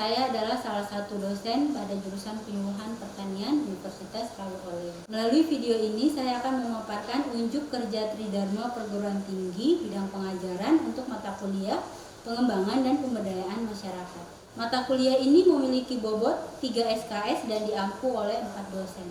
Saya adalah salah satu dosen pada jurusan Penyuluhan Pertanian Universitas Rawuole. Melalui video ini saya akan memaparkan unjuk kerja Tridharma Perguruan Tinggi bidang pengajaran untuk mata kuliah pengembangan dan pemberdayaan masyarakat. Mata kuliah ini memiliki bobot 3 SKS dan diampu oleh 4 dosen.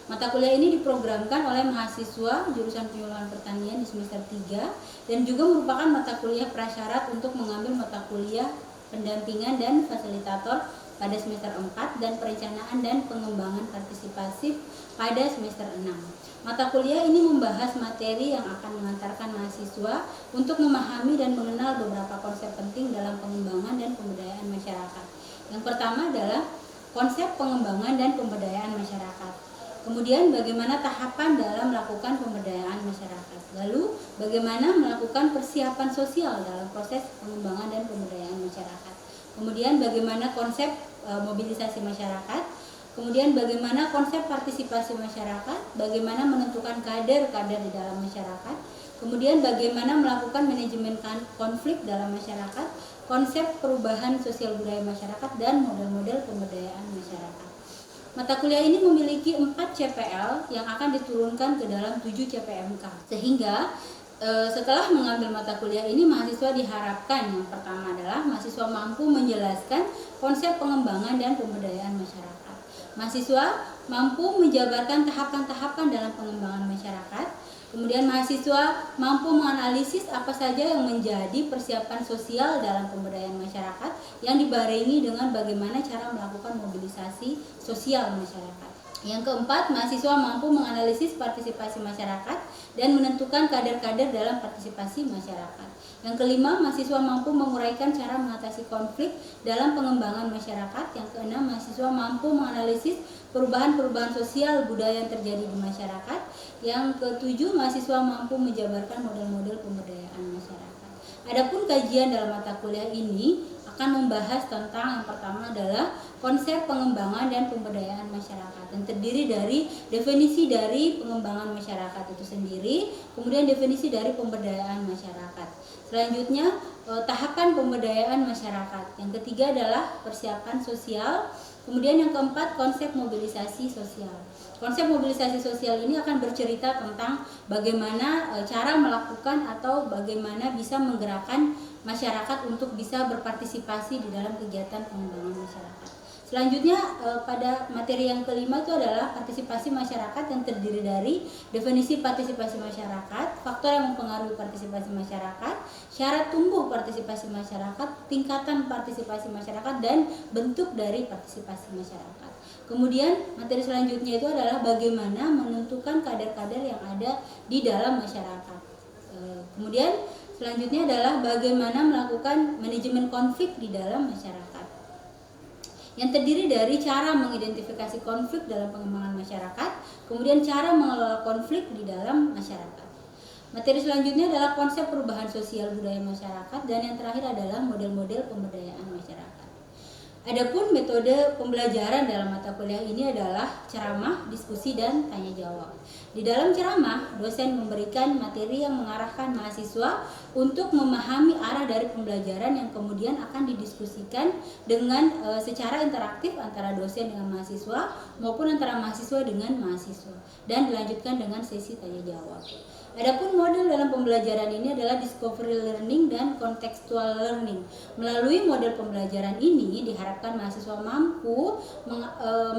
Mata kuliah ini diprogramkan oleh mahasiswa jurusan Penyuluhan Pertanian di semester 3 dan juga merupakan mata kuliah prasyarat untuk mengambil mata kuliah pendampingan dan fasilitator pada semester 4 dan perencanaan dan pengembangan partisipasif pada semester 6. Mata kuliah ini membahas materi yang akan mengantarkan mahasiswa untuk memahami dan mengenal beberapa konsep penting dalam pengembangan dan pemberdayaan masyarakat. Yang pertama adalah konsep pengembangan dan pemberdayaan masyarakat. Kemudian bagaimana tahapan dalam melakukan pemberdayaan masyarakat. Lalu bagaimana melakukan persiapan sosial dalam proses pengembangan dan pemberdayaan masyarakat. Kemudian bagaimana konsep mobilisasi masyarakat. Kemudian bagaimana konsep partisipasi masyarakat, bagaimana menentukan kader-kader di dalam masyarakat. Kemudian bagaimana melakukan manajemen konflik dalam masyarakat, konsep perubahan sosial budaya masyarakat, dan model-model pemberdayaan masyarakat. Mata kuliah ini memiliki 4 CPL yang akan diturunkan ke dalam 7 CPMK. Sehingga setelah mengambil mata kuliah ini, mahasiswa diharapkan yang pertama adalah mahasiswa mampu menjelaskan konsep pengembangan dan pemberdayaan masyarakat. Mahasiswa mampu menjabarkan tahapan-tahapan dalam pengembangan masyarakat. Kemudian mahasiswa mampu menganalisis apa saja yang menjadi persiapan sosial dalam pemberdayaan masyarakat yang dibarengi dengan bagaimana cara melakukan mobilisasi sosial masyarakat. Yang keempat, mahasiswa mampu menganalisis partisipasi masyarakat dan menentukan kader-kader dalam partisipasi masyarakat. Yang kelima, mahasiswa mampu menguraikan cara mengatasi konflik dalam pengembangan masyarakat. Yang keenam, mahasiswa mampu menganalisis perubahan-perubahan sosial budaya yang terjadi di masyarakat. Yang ketujuh, mahasiswa mampu menjabarkan model-model pemberdayaan masyarakat. Adapun kajian dalam mata kuliah ini akan membahas tentang yang pertama adalah konsep pengembangan dan pemberdayaan masyarakat dan terdiri dari definisi dari pengembangan masyarakat itu sendiri, kemudian definisi dari pemberdayaan masyarakat. Selanjutnya tahapan pemberdayaan masyarakat. Yang ketiga adalah persiapan sosial. Kemudian yang keempat, konsep mobilisasi sosial. Konsep mobilisasi sosial ini akan bercerita tentang bagaimana cara melakukan atau bagaimana bisa menggerakkan masyarakat untuk bisa berpartisipasi di dalam kegiatan pengembangan masyarakat. Selanjutnya pada materi yang kelima itu adalah partisipasi masyarakat yang terdiri dari definisi partisipasi masyarakat, faktor yang mempengaruhi partisipasi masyarakat, syarat tumbuh partisipasi masyarakat, tingkatan partisipasi masyarakat, dan bentuk dari partisipasi masyarakat. Kemudian materi selanjutnya itu adalah bagaimana menentukan kader-kader yang ada di dalam masyarakat. Kemudian selanjutnya adalah bagaimana melakukan manajemen konflik di dalam masyarakat, yang terdiri dari cara mengidentifikasi konflik dalam pengembangan masyarakat, kemudian cara mengelola konflik di dalam masyarakat. Materi selanjutnya adalah konsep perubahan sosial budaya masyarakat, dan yang terakhir adalah model-model pemberdayaan masyarakat. Adapun metode pembelajaran dalam mata kuliah ini adalah ceramah, diskusi, dan tanya jawab. Di dalam ceramah, dosen memberikan materi yang mengarahkan mahasiswa untuk memahami arah dari pembelajaran yang kemudian akan didiskusikan dengan secara interaktif antara dosen dengan mahasiswa maupun antara mahasiswa dengan mahasiswa, dan dilanjutkan dengan sesi tanya jawab. Adapun model dalam pembelajaran ini adalah discovery learning dan contextual learning. Melalui model pembelajaran ini diharapkan mahasiswa mampu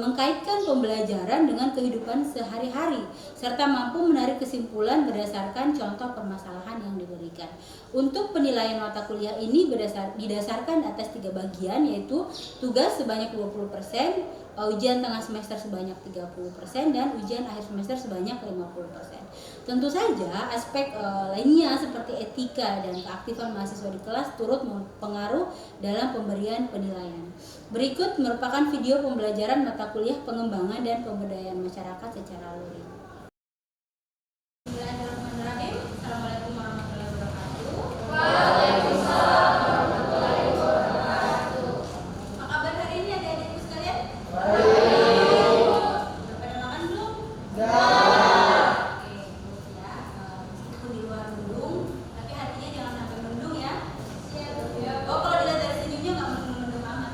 mengkaitkan pembelajaran dengan kehidupan sehari-hari serta mampu menarik kesimpulan berdasarkan contoh permasalahan yang diberikan. Untuk penilaian mata kuliah ini didasarkan atas 3 bagian, yaitu tugas sebanyak 20%, ujian tengah semester sebanyak 30%, dan ujian akhir semester sebanyak 50%. Tentu saja aspek lainnya seperti etika dan keaktifan mahasiswa di kelas turut mempengaruhi dalam pemberian penilaian. Berikut merupakan video pembelajaran mata kuliah pengembangan dan pemberdayaan masyarakat secara luring. Bismillahirrahmanirrahim. Assalamualaikum warahmatullahi wabarakatuh. Waalaikumsalam warahmatullahi wabarakatuh. Apa kabar hari ini adik-adikku sekalian? Pada makan belum? Meskipun di luar mendung, tapi hatinya jangan sampai mendung ya. Oh, kalau dilihat dari senyumnya nggak mendung-mendung amat.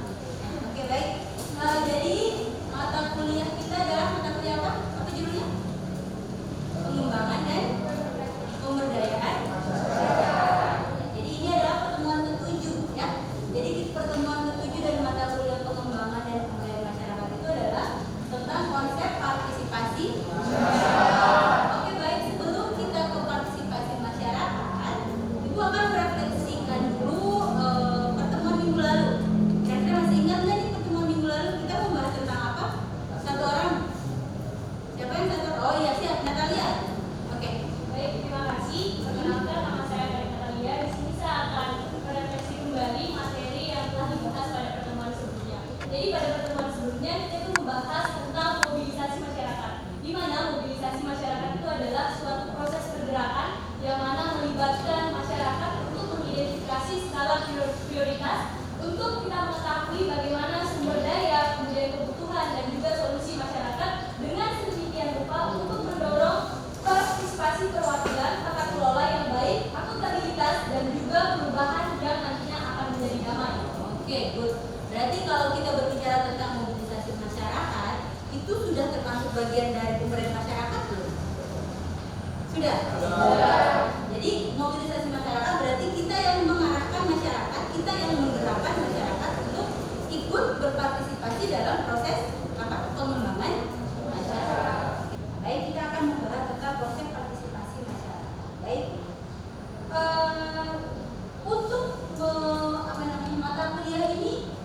Jadi pada pertemuan sebelumnya kita itu membahas tentang mobilisasi masyarakat, di mana mobilisasi masyarakat itu adalah suatu proses pergerakan yang mana melibatkan masyarakat untuk mengidentifikasi skala prioritas untuk kita mengetahui bagaimana sumber daya, kemudian kebutuhan dan juga solusi masyarakat dengan sedemikian rupa untuk mendorong partisipasi perwakilan, tata kelola yang baik, akuntabilitas dan juga perubahan yang nantinya akan menjadi damai. Oke, good. Berarti kalau kita berbicara tentang mobilisasi masyarakat, itu sudah termasuk bagian dari pemberdayaan masyarakat belum? Sudah? Jadi mobilisasi masyarakat berarti kita yang mengarahkan masyarakat, kita yang menggerakkan masyarakat untuk ikut berpartisipasi dalam proses pengembangan masyarakat. Baik, kita akan membahas tentang proses partisipasi masyarakat. Baik, untuk mata kuliah ini,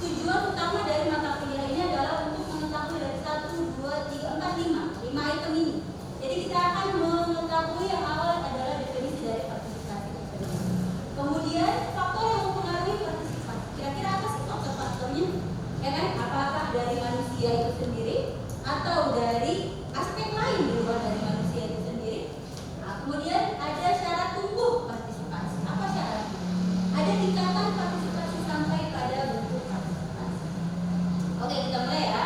tujuan utama dari mata kuliah ini adalah untuk mengetahui dari 1, 2, 3, 4, 5 item ini. Jadi kita akan mengetahui yang awal adalah definisi dari partisipasi. Kemudian faktor yang mempengaruhi partisipasi. Kira-kira apa sih faktor-faktornya? Ya kan? Apakah dari manusia itu sendiri atau dari aspek lain di luar dari manusia itu sendiri? Nah, kemudian ada syarat tumbuh partisipasi. Apa syaratnya? Ada tingkatan partisipasi sampai pada bentuk partisipasi. Oke, kita mulai ya.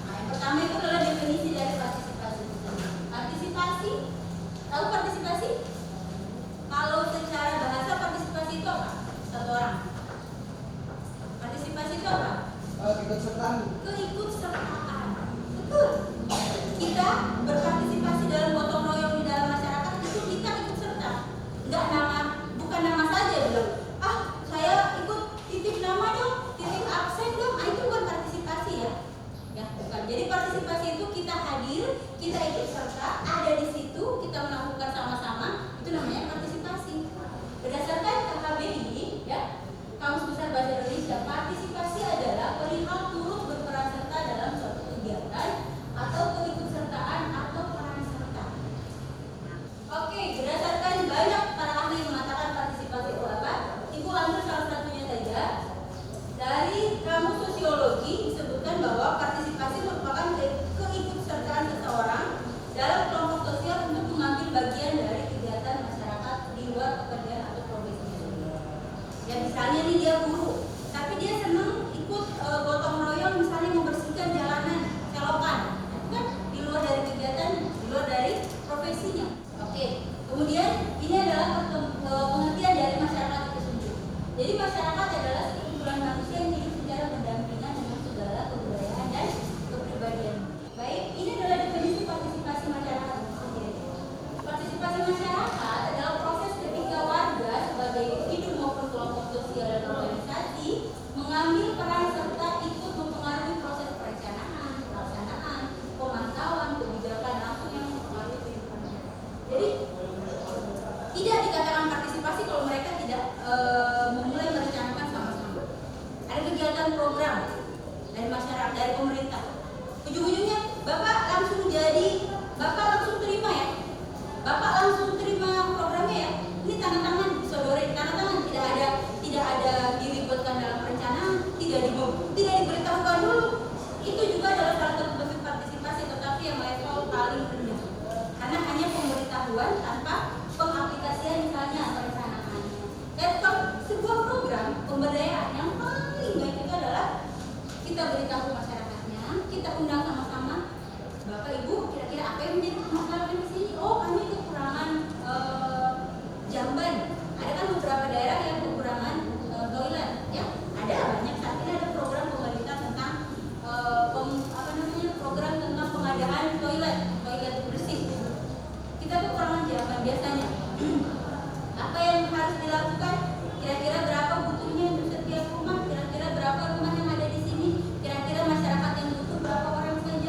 Nah, yang pertama itu adalah definisi dari partisipasi. Partisipasi, tahu partisipasi? Kalau secara bahasa partisipasi itu apa? Satu orang. Partisipasi itu apa? Keikutsertaan. Keikutsertaan. Betul. Kita berpartisipasi dalam gotong royong di dalam masyarakat itu kita ikut serta. Bukan nama saja bilang, saya ikut titip nama dong, titip absen dong. Itu bukan partisipasi ya. Ya, bukan. Jadi partisipasi itu kita hadir, kita ikut serta, ada di situ, kita melakukan sama-sama, itu namanya partisipasi. Berdasarkan KKBI, ya, Kamus Besar Bahasa Indonesia, partisipasi adalah perihal turut berperan serta dalam suatu kegiatan atau keikutsertaan atau peran serta. Oke, berdasarkan banyak para ahli yang mengatakan partisipasi itu apa? Ibu ambil salah satunya saja. Dari Kamus Sosiologi disebutkan bahwa partisipasi merupakan keikutsertaan seseorang dalam kelompok sosial untuk mengambil bagian dari kegiatan masyarakat di luar pekerjaan atau profesinya sendiri. Ya, misalnya nih dia guru, tapi dia senang ikut gotong royong misalnya membersihkan jalanan, selokan. Itu kan di luar dari kegiatan, di luar dari profesinya. Oke, kemudian ini adalah pengertian dari masyarakat itu sendiri. Jadi masyarakat adalah sekumpulan manusia yang hidup secara berdampingan dengan segala kebudayaan dan kepribadian. Baik, ini adalah definisi partisipasi masyarakat itu sendiri. Partisipasi masyarakat adalah proses ketika warga sebagai individu maupun kelompok sosial dan organisasi mengambil peran serta ikut mempengaruhi proses perencanaan, pelaksanaan, pemantauan, kebijakan langsung yang mempengaruhi kehidupan masyarakat. Jadi tidak dikatakan partisipasi kalau mereka tidak memulai merencanakan sama-sama. Ada kegiatan program dari masyarakat, dari pemerintah. Ujung-ujungnya Bapak langsung terima ya. Bapak langsung terima programnya ya. Ini tanda tangan, disodorin, tanda tangan, tidak ada diribetkan dalam perencanaan, tidak diberitahukan dulu. Itu juga adalah salah satu bentuk partisipasi, tetapi yang level paling rendah. Karena hanya pemberitahuan tanpa pengaplikasian misalnya perencanaannya. Dan sebuah program pemberdayaan yang paling baik itu adalah kita beritahu masyarakatnya, kita undang sama-sama. Bapak Ibu, kira-kira apa yang menjadi masalah di sini? Oh, kami kekurangan jamban. Ada kan beberapa daerah yang kekurangan toilet, ya. Ada banyak saat ini ada program pemerintah tentang program tentang pengadaan toilet bersih. Kita kekurangan jamban biasanya. Apa yang harus dilakukan? Kira-kira berapa butuhnya untuk setiap rumah? Kira-kira berapa rumah yang ada di sini? Kira-kira masyarakat yang butuh berapa orang saja?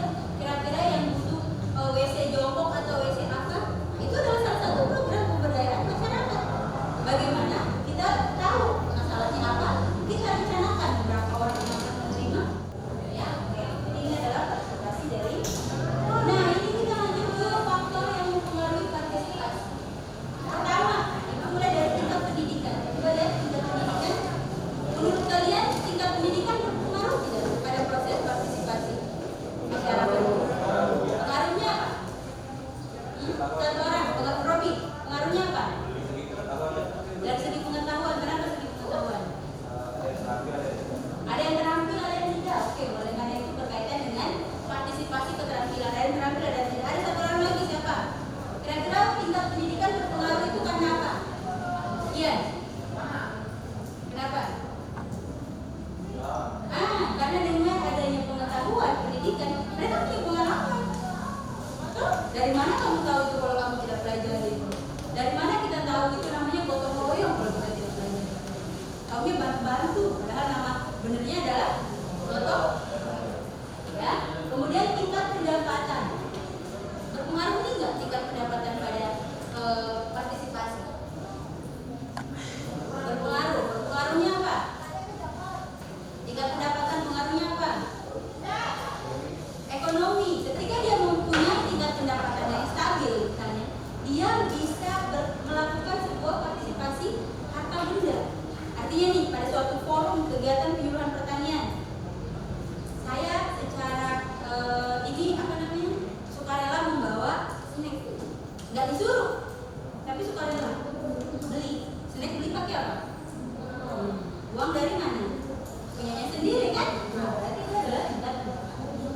kan? Nah, berarti itu adalah tingkat.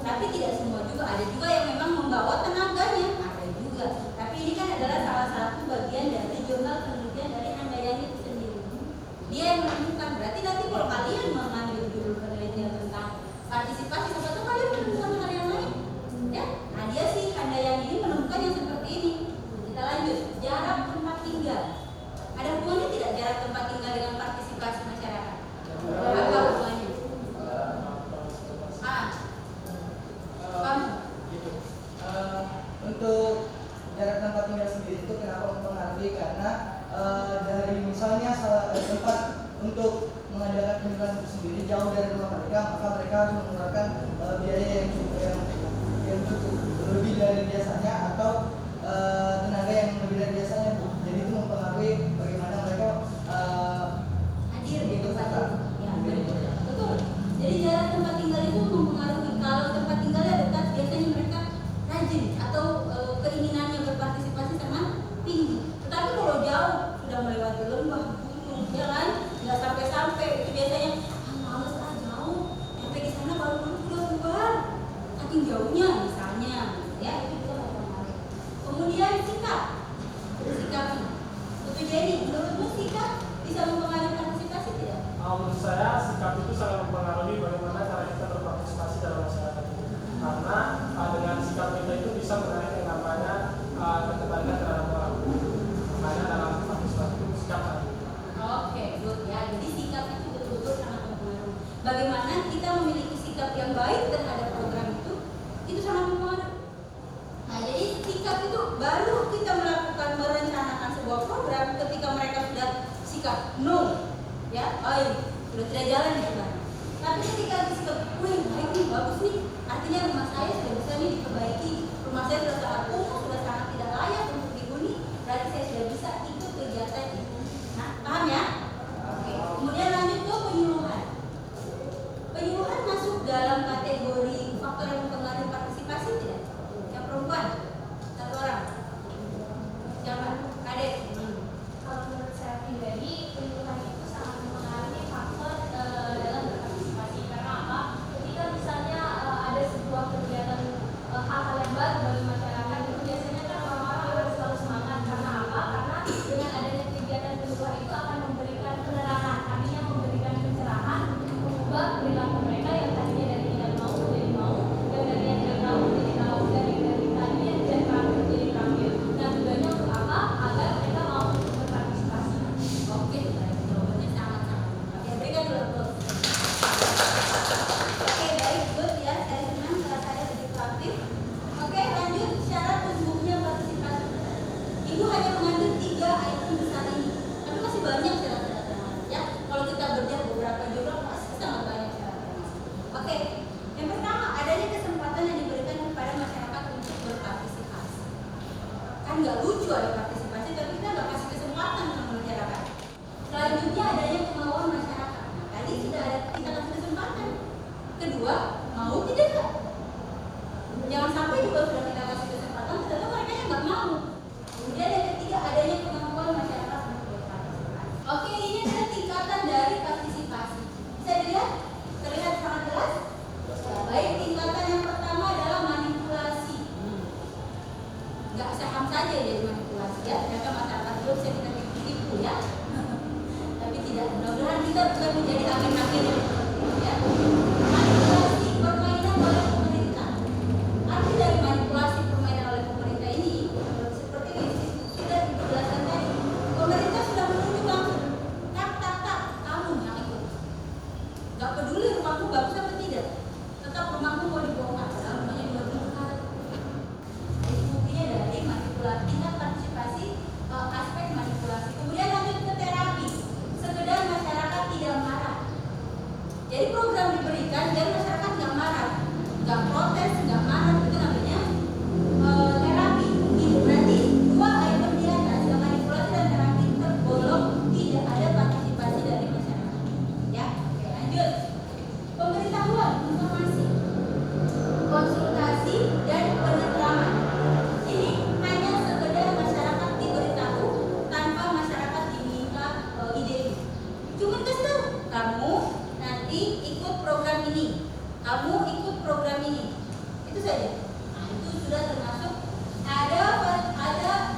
Tapi tidak semua juga, ada juga yang memang membawa tenaganya, ada juga. Tapi ini kan adalah salah satu bagian dari jurnal penelitian dari Handayani itu sendiri. Dia yang menemukan. Berarti nanti kalau kalian mengambil judul penelitian tentang partisipasi, siapa tahu kalian menemukan hal yang lain, ya? Nah, dia si Handayani ini menemukan yang seperti ini. Kita lanjut, jarak tempat tinggal. Ada hubungannya tidak jarak tempat tinggal dengan partisipasi masyarakat? Apa hubungannya? Gitu. Untuk jarak tempat tinggal sendiri itu kenapa mempengaruhi? Karena dari misalnya tempat untuk mengadakan kunjungan itu sendiri jauh dari rumah mereka, maka mereka harus mengeluarkan biaya yang cukup lebih dari biasanya atau tenaga yang lebih dari biasanya, Bu. Jadi itu mempengaruhi bagaimana mereka Hadir di tempat itu. Ya, betul. Jadi jarak tempat tinggal itu mempengaruhi. Kalau tempat tinggalnya dekat, biasanya mereka rajin atau keinginannya berpartisipasi sangat tinggi. Tetapi kalau jauh, sudah melewati lembah, gunung, jalan, nggak sampai-sampai, itu biasanya males jauh, sampai di sana baru keluar, saking jauhnya misalnya, ya itu juga mempengaruhi. Kemudian sikapnya. Untuk Jenny, menurutmu sikap bisa mempengaruhi partisipasi tidak? Menurut saya sikap itu sangat mempengaruhi bagaimana cara kita berpartisipasi dalam masyarakat itu. Karena dengan sikap kita itu bisa menarik yang namanya ketertarikan terhadap orang. Makanya dalam partisipasi itu sikap tadi. Oke, good ya. Jadi sikap itu betul-betul sangat mempengaruhi. Bagaimana kita memiliki sikap yang baik terhadap program itu sangat mempengaruhi. Nah, jadi sikap itu baru kita melakukan merencanakan sebuah program ketika mereka sudah sikap no, ya, baik, sudah tidak jalan di sana. Tapi ketika sikap, wih, baik nih, bagus nih, artinya rumah saya sudah bisa nih diperbaiki, rumah saya sudah sangat kumuh, sudah sangat tidak layak untuk dihuni, berarti saya sudah bisa ikut kegiatan itu. Nah, paham ya? Oke. Kemudian lanjut ke penyuluhan. Penyuluhan masuk dalam kategori faktor yang mempengaruhi partisipasi tidak? Yang perempuan, satu orang. Siapa? Kadek. Kalau menurut saya pribadi, penyuluhan itu sangat mempengaruhi faktor dalam berpartisipasi. Karena apa? Ketika misalnya ada sebuah kegiatan hal-hal yang baru bagi masyarakat, itu biasanya kan orang-orang akan selalu semangat. Karena apa? Karena dengan adanya kegiatan penyuluhan itu akan memberikan penerangan, artinya memberikan pencerahan untuk mengubah perilaku mereka yang tadinya dari tidak mau menjadi mau, yang dari yang tidak tahu menjadi tahu, dari tadinya tidak terampil menjadi terampil. Nah, tujuannya untuk apa? Agar mereka mau berpartisipasi. Oke, baik. Jawabannya sangat-sangat. Oke, berikan dulu applause. Oke, baik, good ya. Saya senang karena saya begitu aktif. Oke, lanjut syarat tumbuhnya partisipasi. Ibu hanya mengambil 3 item besar ini, tapi masih banyak syarat-syarat yang lain. Ya, kalau kita bedah beberapa jurnal pasti sangat banyak syarat yang lain. Oke, yang pertama adanya kesempatan yang diberikan kepada masyarakat untuk berpartisipasi. Kan nggak lucu ada partisipasi, tapi kita nggak kasih kesempatan sama masyarakat. Selanjutnya adanya kemauan masyarakat. Nah, tadi sudah ada kita kasih kesempatan. Kedua, mau tidak? Jangan sampai juga sudah kita kasih kesempatan, ternyata mereka yang nggak mau. Kemudian yang ketiga adanya kemampuan masyarakat untuk berpartisipasi. Oke, ini adalah tingkatan dari partisipasi. Bisa dilihat? Terlihat sangat jelas? Ya, baik, tingkatan yang pertama adalah manipulasi. Nggak saham saja jadi manipulasi ya, ternyata masyarakat juga bisa kita tipu ya. Tapi tidak, mudah-mudahan kita bukan menjadi agen-agen ya. Manipulasi permainan oleh pemerintah. Arti dari manipulasi permainan oleh pemerintah ini seperti ini, kamu ikut program ini, itu saja. Nah, itu sudah termasuk ada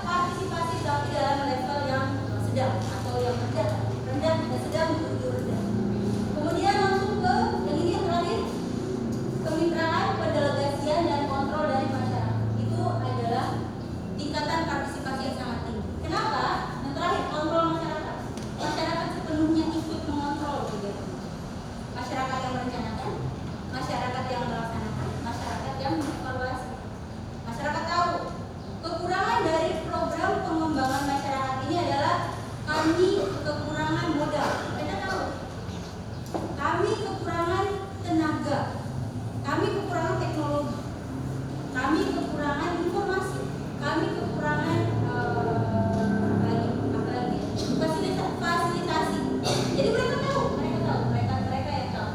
partisipasi tapi dalam level yang sedang atau yang rendah dan sedang menuju rendah. Kemudian langsung ke yang ini yang terakhir, kemitraan, pendelegasian dan kontrol dari masyarakat. Itu adalah tingkatan partisipasi yang sangat tinggi. Kenapa? Yang terakhir, kontrol masyarakat. Masyarakat sepenuhnya ikut mengontrol kegiatan. Masyarakat yang merencanakan, masyarakat yang melaksanakan, masyarakat yang mengevaluasi. Masyarakat tahu kekurangan dari program pengembangan masyarakat ini adalah kami kekurangan modal. Mereka tahu. Kami kekurangan tenaga. Kami kekurangan teknologi. Kami kekurangan informasi. Kami kekurangan fasilitasi. Jadi mereka tahu, mereka yang tahu.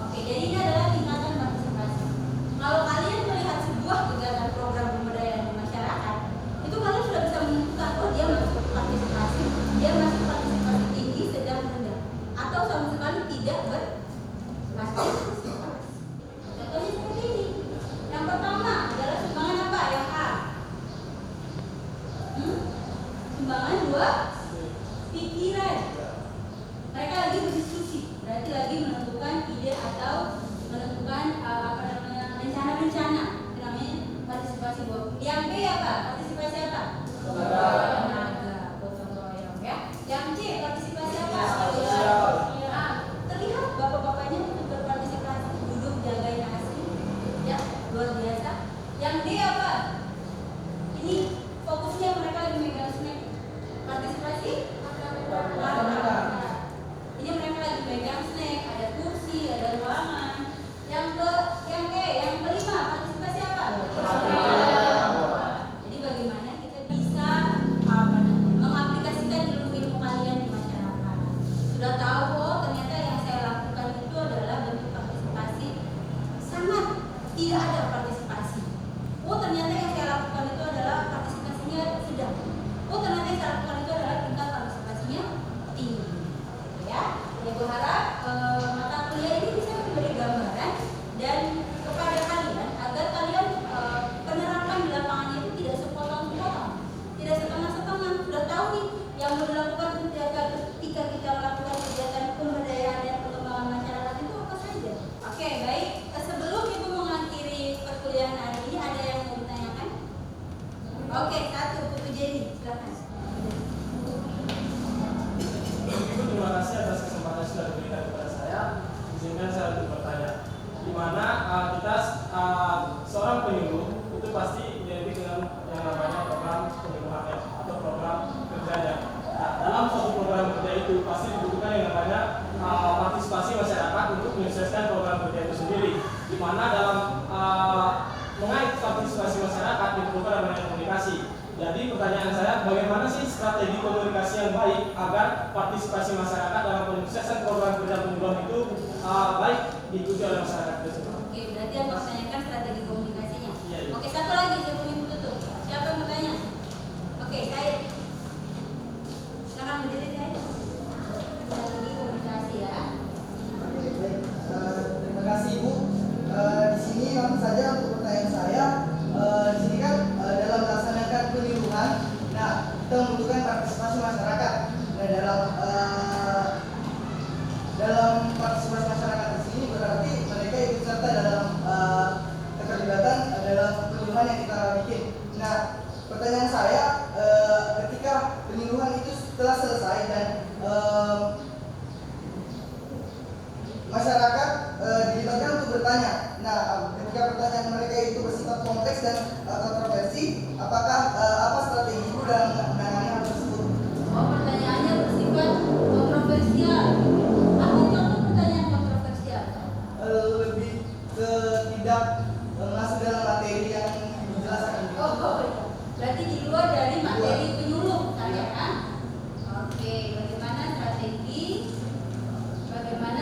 Oke, jadi ini adalah tingkatan partisipasi. Kalau kalian melihat sebuah kegiatan program pemberdayaan masyarakat, itu kalian sudah bisa menentukan, oh dia masuk partisipasi, dia masuk partisipasi tinggi, sedang, rendah, atau sama sekali tidak berpartisipasi. Contohnya seperti ini. Yang pertama adalah sumbangan apa? Yang A. Sumbangan 2, pikiran. Mereka lagi berdiskusi, berarti lagi menentukan ide atau menentukan rencana-rencana. Itu namanya partisipasi buat. Yang B apa? Partisipasi apa? Tenaga, gotong royong ya. Yang C partisipasi apa? Ya, terlihat bapak-bapaknya untuk berpartisipasi, duduk jagain nasi, ya luar biasa. Yang D apa? Ini fokusnya mereka lagi megang snack. Partisipasi? Ini mereka lagi megang snack, ada kursi, ada ruangan. Yang E, yang kelima, partisipasi apa? Jadi bagaimana kita bisa mengaplikasikan ilmu-ilmu kalian di masyarakat. Sudah tahu, oh ternyata yang saya lakukan itu adalah bentuk partisipasi. Sangat tidak ada partisipasi. Oh ternyata yang saya lakukan itu adalah partisipasinya sedang. Oh ternyata yang saya lakukan itu adalah tingkat partisipasinya tinggi. Ya, saya berharap mata kuliah ini bisa memberi gambaran dan kepada kalian agar kalian penerapan di lapangannya itu tidak sepotong-sepotong, tidak setengah-setengah. Sudah tahu nih yang mau dilakukan ketika kita melakukan kegiatan pemberdayaan dan pengembangan masyarakat itu apa saja. Oke, baik. Sebelum ibu mengakhiri perkuliahan hari ini, ada yang mau ditanyakan? Oke, satu, Putu Jenny, silakan. Ibu, terima kasih atas kesempatan yang sudah diberikan kepada saya. Izinkan saya untuk bertanya, di mana kita seorang penyuluh itu pasti identik dengan yang namanya program penyuluhannya atau program kerjanya. Nah, dalam suatu program kerja itu pasti dibutuhkan yang namanya partisipasi masyarakat untuk menyukseskan program kerja itu sendiri. Di mana dalam mengait partisipasi masyarakat diperlukan namanya komunikasi. Jadi pertanyaan saya, bagaimana sih strategi komunikasi yang baik agar partisipasi masyarakat dalam penyuksesan program kerja penyuluhan itu baik diikuti oleh masyarakat tersebut? Oke, berarti yang pertanyakan strategi komunikasinya. Iya, iya. Oke, satu lagi sebelum ibu tutup. Siapa yang bertanya? Oke, saya. Silakan berdiri saya. Strategi komunikasi ya. Terima kasih Ibu. Di sini langsung saja untuk pertanyaan saya. Di sini kan dalam melaksanakan penyuluhan, nah kita membutuhkan partisipasi masyarakat. Nah dalam partisipasi masyarakat di sini berarti mereka ikut serta dalam keterlibatan dalam penyuluhan yang kita bikin. Nah pertanyaan saya, ketika penyuluhan itu telah selesai dan masyarakat dilibatkan untuk bertanya. Nah, ketika pertanyaan mereka itu bersifat kompleks dan kontroversi, apakah apa strategi ibu dalam menangani hal tersebut? Oh, pertanyaannya bersifat kontroversial. Apa contoh pertanyaan kontroversial? Lebih ke tidak masuk dalam materi yang dijelaskan. Oh, berarti di luar dari materi penyuluh, ya kan? Oke, bagaimana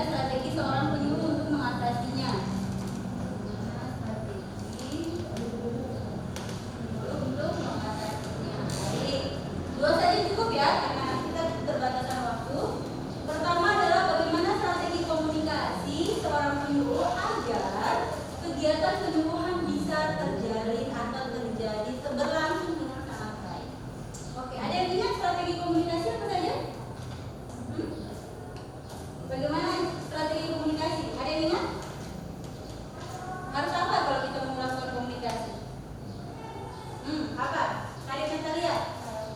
strategi seorang penyuluh untuk mengatasinya? Untuk mengatasinya. Baik, dua saja cukup ya, karena kita keterbatasan waktu. Pertama adalah bagaimana strategi komunikasi seorang penyuluh agar kegiatan penyuluhan bisa terjalin atau terjadi berlangsung dengan sangat baik. Oke, ada yang ingat strategi komunikasi apa saja? Bagaimana strategi komunikasi? Ada yang ingat? Harus apa kalau kita mau melakukan komunikasi? Apa? Ada yang kita lihat?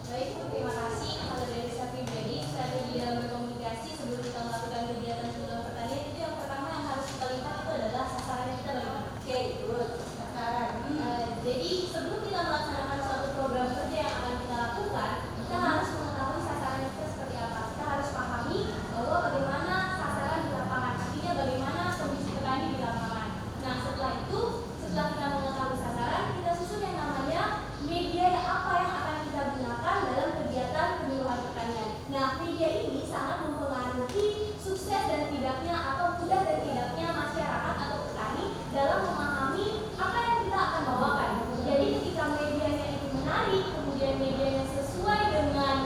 Baik, terima kasih. Kalau dari saya pribadi, strategi dalam berkomunikasi sebelum kita melakukan kegiatan penyuluhan pertanian itu yang pertama yang harus kita lihat itu adalah sasaran kita bagaimana. Oke, good. Sasaran. Jadi sebelum kita melaksanakan suatu program kerja yang akan kita lakukan, kita harus mengetahui sasaran kita seperti apa. Kita harus pahami bahwa bagaimana sasaran di lapangan, artinya bagaimana kondisi petani di lapangan. Nah setelah itu, setelah kita mengetahui sasaran, kita susun yang namanya media apa yang akan kita gunakan dalam kegiatan penyuluhan pertanian. Nah media ini sangat mempengaruhi sukses dan tidaknya atau mudah dan tidaknya masyarakat atau petani dalam memahami apa yang kita akan bawakan. Jadi ketika medianya itu menarik, kemudian medianya sesuai dengan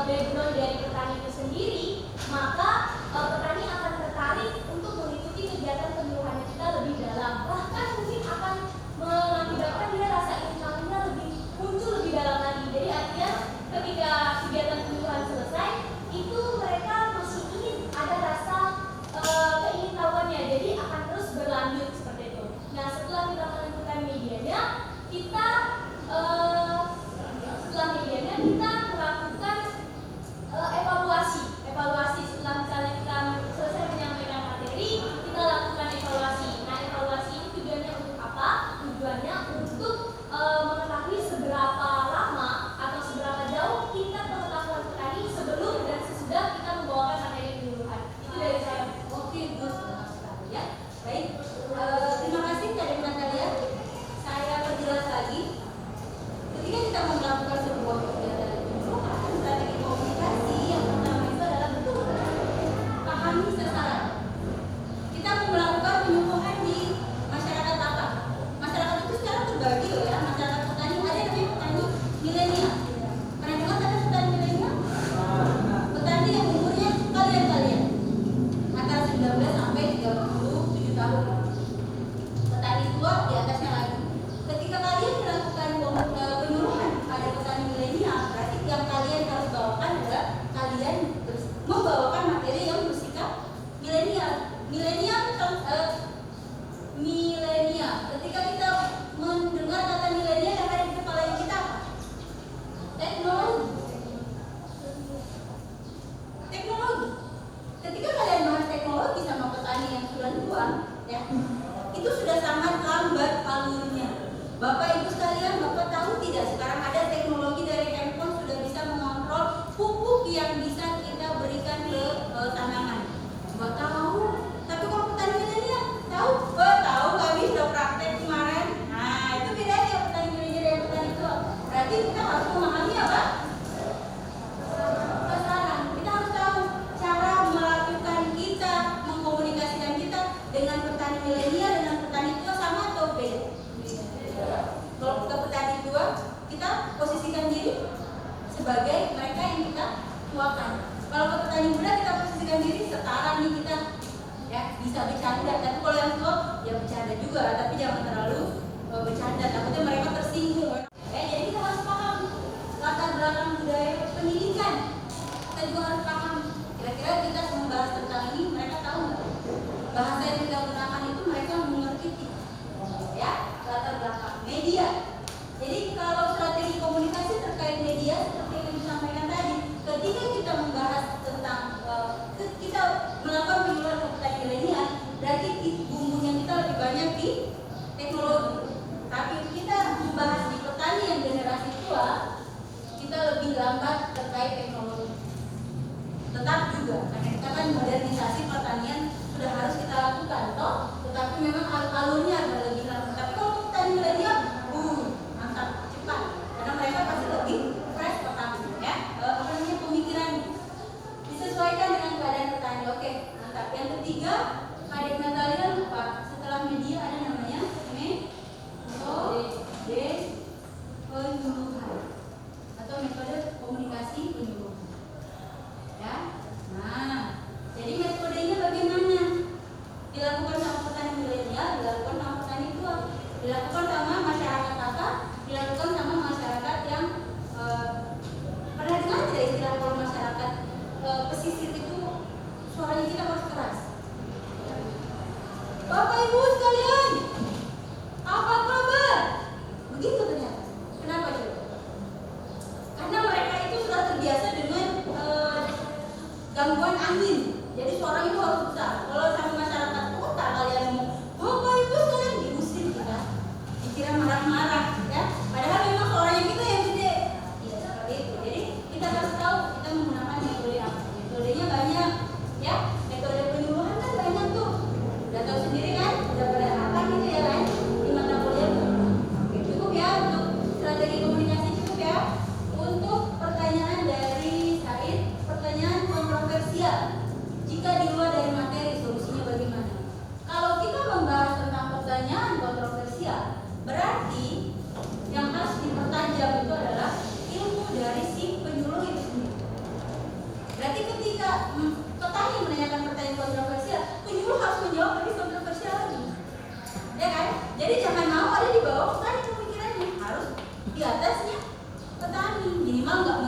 background dari petani itu sendiri, maka petani akan tertarik untuk mengikuti kegiatan penyuluhan kita lebih dalam. Bahkan mungkin akan mengakibatkan dia rasa ingin tahunya lebih muncul lebih dalam lagi. Jadi artinya ketika kegiatan penyuluhan selesai, itu mereka masih ingin ada rasa keingintahuannya. Jadi akan terus berlanjut seperti itu. Nah setelah kita menentukan medianya, kita melakukan evaluasi. Setelah misalnya kita selesai menyampaikan materi, kita lakukan evaluasi. Nah evaluasi ini tujuannya untuk apa? Tujuannya untuk mengetahui seberapa lama atau seberapa jauh tingkat pengetahuan petani sebelum dan sesudah kita membawakan materi penyuluhan. Itu dari saya. Oke, good. Senang sekali ya. Baik. Terima kasih Kak Natalia. Saya perjelas lagi. Ketika kita mau melakukan sebuah kegiatan penyuluhan, strategi komunikasi yang pertama itu adalah betul pahami sasaran. Kita mau melakukan penyuluhan di masyarakat apa? Masyarakat itu sekarang terbagi loh ya. Masyarakat petani ada yang namanya petani milenial. Pernah dengar ada petani milenial? Petani yang umurnya kalian antara 19 sampai 37 tahun. Petani tua di atasnya lagi. Ketika kalian melakukan penyuluhan pada petani milenial, berarti yang kalian harus bawakan adalah kalian membawakan materi yang bersikap milenial. Milenial. Ketika kita mendengar kata milenial, yang ada di kepala kita apa? Teknologi. Ketika kalian bahas teknologi sama petani yang sudah tua, ya, itu sudah sangat lambat alurnya. Bapak Ibu sekalian, Bapak tahu tidak sekarang ada teknologi dari handphone sudah bisa mengontrol pupuk yang bisa kita berikan ke tanaman. Bapak tahu, tapi kalau petani milenial tahu? Tahu, kami sudah praktek kemarin. Nah, itu bedanya petani milenial dan petani tua. Berarti kita harus memahami apa? Sasaran. Kita harus tahu cara melakukan kita, mengkomunikasikan kita dengan petani milenial dengan petani tua sama atau beda? Kalau kita petani tua, kita posisikan diri sebagai mereka yang kita tuakan. Kalau ke petani muda, kita posisikan diri setara nih kita, ya bisa bercanda. Tapi kalau yang tua, ya bercanda juga, tapi jangan terlalu bercanda. Takutnya mereka tersinggung. Jadi kita harus paham latar belakang budaya pendidikan. Kita juga harus paham. Kira-kira kita membahas tentang ini, mereka tahu nggak? Bahasa yang kita gunakan itu mereka mengerti. Ya, latar belakang media. Jadi kalau strategi komunikasi terkait media seperti yang disampaikan tadi, ketika kita membahas tentang kita melakukan penyuluhan ke petani milenial, berarti bumbunya kita lebih banyak di teknologi. Tapi kita membahas di petani yang generasi tua, kita lebih lambat terkait teknologi. Tetap juga, karena kita kan modernisasi pertanian sudah harus kita lakukan, toh. Tetapi memang alurnya agak lebih lambat. Tapi kalau petani milenial, mantap, cepat, karena mereka pasti lebih fresh pertama, ya. Pemikirannya disesuaikan dengan keadaan petani. Oke, mantap. Yang ketiga, Kadek Natalia lupa, setelah media ada namanya Jadi jangan mau ada di bawah petani pemikirannya, harus di atasnya petani. Minimal nggak